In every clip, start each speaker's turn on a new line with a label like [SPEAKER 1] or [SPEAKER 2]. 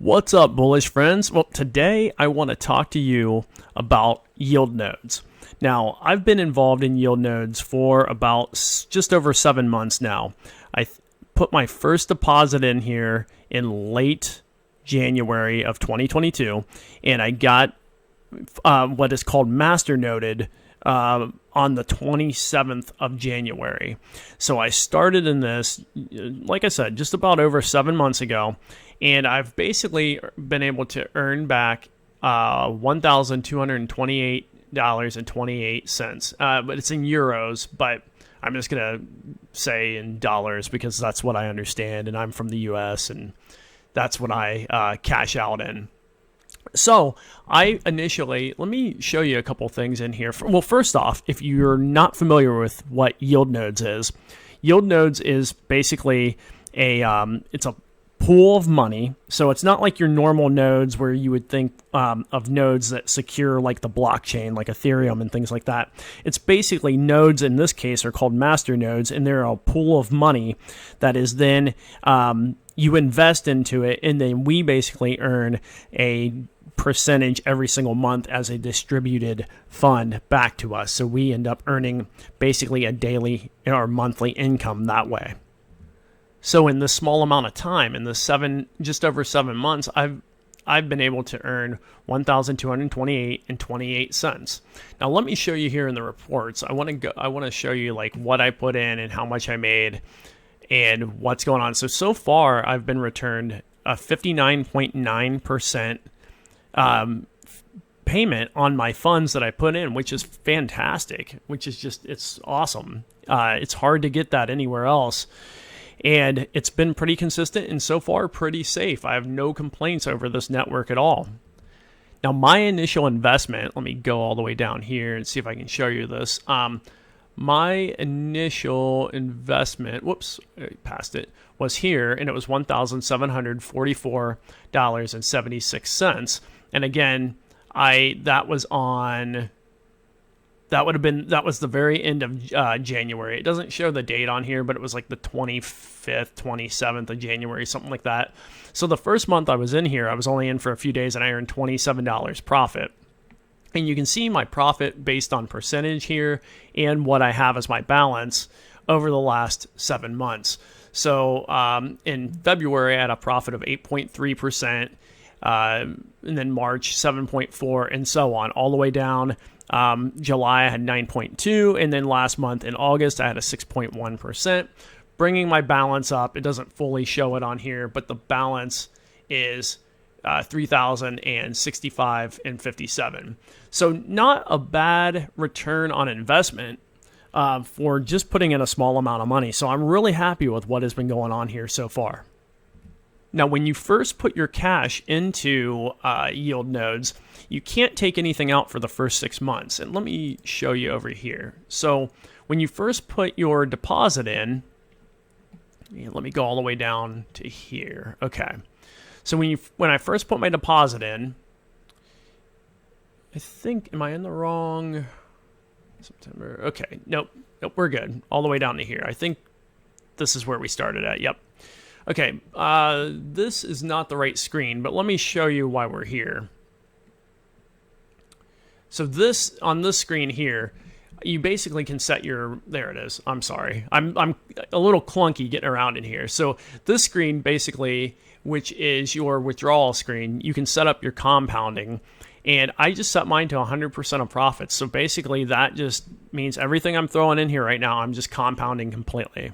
[SPEAKER 1] What's up, bullish friends? Well, today I want to talk to you about yield nodes. Now, I've been involved in yield nodes for about just over 7 months now. I put my first deposit in here in late January of 2022, and I got what is called master noded on the 27th of January. So I started in this, like I said, just about over 7 months ago, and I've basically been able to earn back $1,228.28. But it's in euros, but I'm just going to say in dollars because that's what I understand, and I'm from the US, and that's what I cash out in. So I initially, let me show you a couple things in here. Well, first off, if you're not familiar with what yield nodes is basically it's a pool of money. So it's not like your normal nodes where you would think of nodes that secure like the blockchain, like Ethereum and things like that. It's basically nodes in this case are called master nodes, and they're a pool of money that is then you invest into it, and then we basically earn a percentage every single month as a distributed fund back to us. So we end up earning basically a daily or monthly income that way. So in this small amount of time, in the just over 7 months, I've been able to earn $1,228.28. Now let me show you here in the reports. I want to show you like what I put in and how much I made and what's going on. So far I've been returned a 59.9% payment on my funds that I put in, which is fantastic, which is just, it's awesome. It's hard to get that anywhere else. And it's been pretty consistent and so far pretty safe. I have no complaints over this network at all. Now, my initial investment, let me go all the way down here and see if I can show you this. My initial investment, whoops, I passed it, was here, and it was $1,744.76. And again, that was the very end of January. It doesn't show the date on here, but it was like the 25th, 27th of January, something like that. So the first month I was in here, I was only in for a few days, and I earned $27 profit. And you can see my profit based on percentage here and what I have as my balance over the last 7 months. So in February, I had a profit of 8.3%, and then March 7.4%, and so on, all the way down. July I had 9.2%, and then last month in August I had a 6.1%, bringing my balance up. It doesn't fully show it on here, but the balance is $3,065.57. So not a bad return on investment for just putting in a small amount of money. So I'm really happy with what has been going on here so far. Now, when you first put your cash into yield nodes, you can't take anything out for the first 6 months. And let me show you over here. So when you first put your deposit in, let me go all the way down to here. Okay. So when I first put my deposit in, I think, am I in the wrong September? Okay. Nope, we're good. All the way down to here. I think this is where we started at. Yep. Okay, this is not the right screen, but let me show you why we're here. So on this screen here, you basically can set there it is. I'm sorry. I'm a little clunky getting around in here. So this screen basically, which is your withdrawal screen, you can set up your compounding. And I just set mine to 100% of profits. So basically that just means everything I'm throwing in here right now, I'm just compounding completely.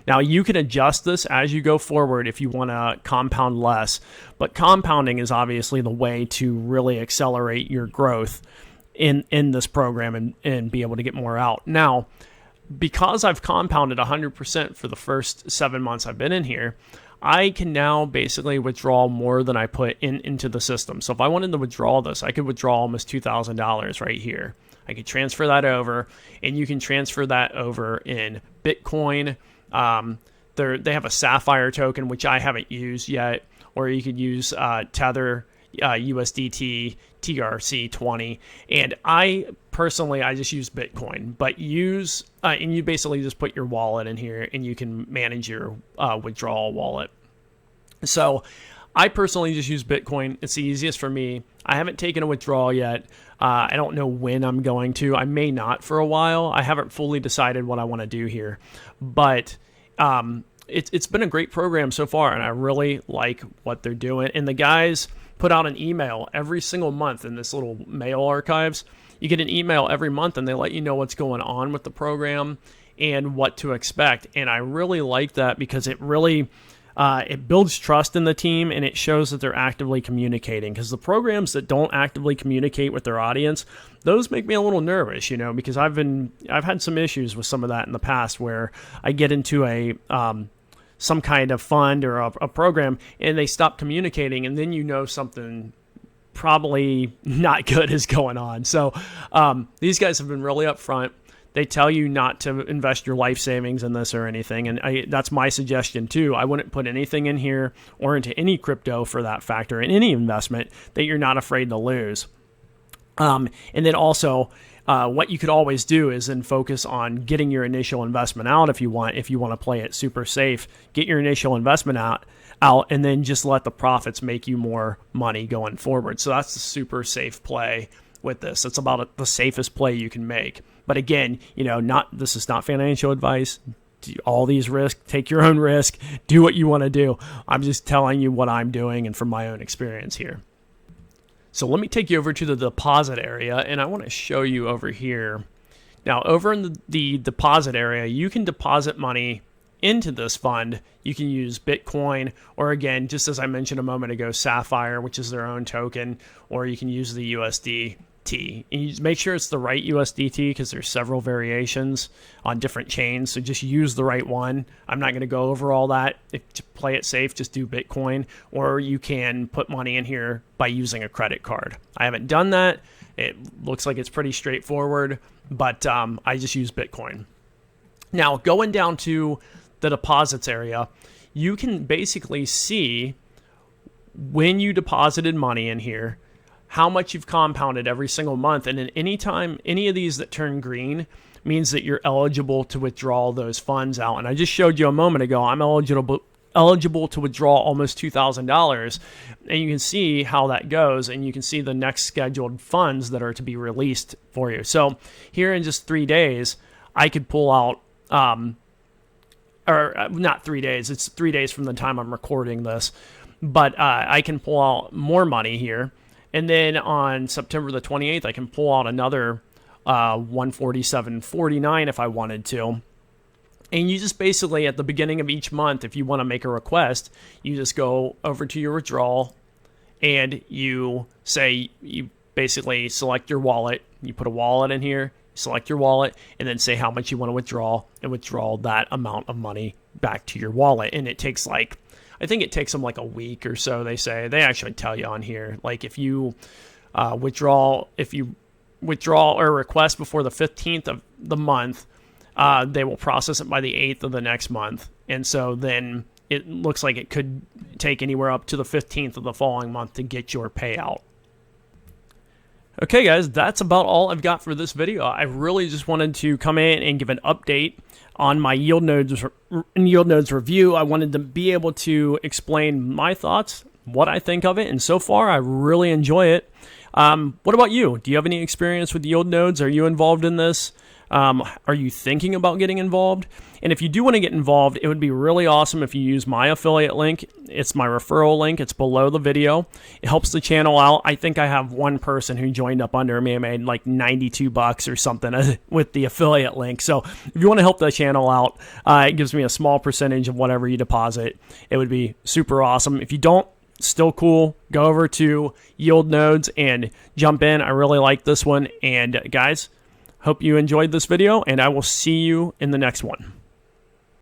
[SPEAKER 1] Now you can adjust this as you go forward if you want to compound less, but compounding is obviously the way to really accelerate your growth in this program and be able to get more out. Now, because I've compounded 100% for the first 7 months I've been in here, I can now basically withdraw more than I put into the system. So if I wanted to withdraw this, I could withdraw almost $2,000 right here. I could transfer that over, and you can transfer that over in Bitcoin. They have a Sapphire token, which I haven't used yet, or you could use Tether, USDT, TRC20. And I just use Bitcoin, but and you basically just put your wallet in here and you can manage your withdrawal wallet. So I personally just use Bitcoin. It's the easiest for me. I haven't taken a withdrawal yet. I don't know when I'm going to. I may not for a while. I haven't fully decided what I want to do here. But it's been a great program so far, and I really like what they're doing. And the guys put out an email every single month in this little mail archives. You get an email every month, and they let you know what's going on with the program and what to expect. And I really like that because it really it builds trust in the team, and it shows that they're actively communicating. Because the programs that don't actively communicate with their audience, those make me a little nervous, because I've had some issues with some of that in the past where I get into a some kind of fund or a program and they stop communicating, and then something probably not good is going on. So these guys have been really upfront. They tell you not to invest your life savings in this or anything, and that's my suggestion too. I wouldn't put anything in here or into any crypto for that factor, in any investment that you're not afraid to lose. And then also, what you could always do is then focus on getting your initial investment out if you want to play it super safe. Get your initial investment out, and then just let the profits make you more money going forward. So that's the super safe play with this. It's about the safest play you can make. But again, this is not financial advice. All these risks, take your own risk, do what you want to do. I'm just telling you what I'm doing and from my own experience here. So let me take you over to the deposit area, and I want to show you over here. Now, over in the deposit area, you can deposit money into this fund. You can use Bitcoin, or again, just as I mentioned a moment ago, Sapphire, which is their own token, or you can use the USDT. And you just make sure it's the right USDT because there's several variations on different chains. So just use the right one. I'm not going to go over all that. To play it safe, just do Bitcoin, or you can put money in here by using a credit card. I haven't done that. It looks like it's pretty straightforward, but I just use Bitcoin. Now, going down to the deposits area, you can basically see when you deposited money in here, how much you've compounded every single month. And then anytime any of these that turn green means that you're eligible to withdraw those funds out. And I just showed you a moment ago, I'm eligible to withdraw almost $2,000. And you can see how that goes. And you can see the next scheduled funds that are to be released for you. So here in just 3 days, I could pull out, or not 3 days, it's 3 days from the time I'm recording this. But I can pull out more money here. And then on September the 28th, I can pull out another $147.49 if I wanted to. And you just basically, at the beginning of each month, if you want to make a request, you just go over to your withdrawal and you basically select your wallet. You put a wallet in here, select your wallet, and then say how much you want to withdraw and withdraw that amount of money back to your wallet. And it takes I think it takes them like a week or so, they say. They actually tell you on here. Like if you withdraw or request before the 15th of the month, they will process it by the 8th of the next month. And so then it looks like it could take anywhere up to the 15th of the following month to get your payout. Okay, guys, that's about all I've got for this video. I really just wanted to come in and give an update on my yield nodes review. I wanted to be able to explain my thoughts, what I think of it, and so far I really enjoy it. What about you? Do you have any experience with yield nodes? Are you involved in this? Are you thinking about getting involved? And if you do want to get involved, it would be really awesome if you use my affiliate link. It's my referral link. It's below the video. It helps the channel out. I think I have one person who joined up under me and made like $92 or something with the affiliate link. So if you want to help the channel out, it gives me a small percentage of whatever you deposit. It would be super awesome. If you don't, still cool. Go over to Yield Nodes and jump in. I really like this one. And guys, hope you enjoyed this video, and I will see you in the next one.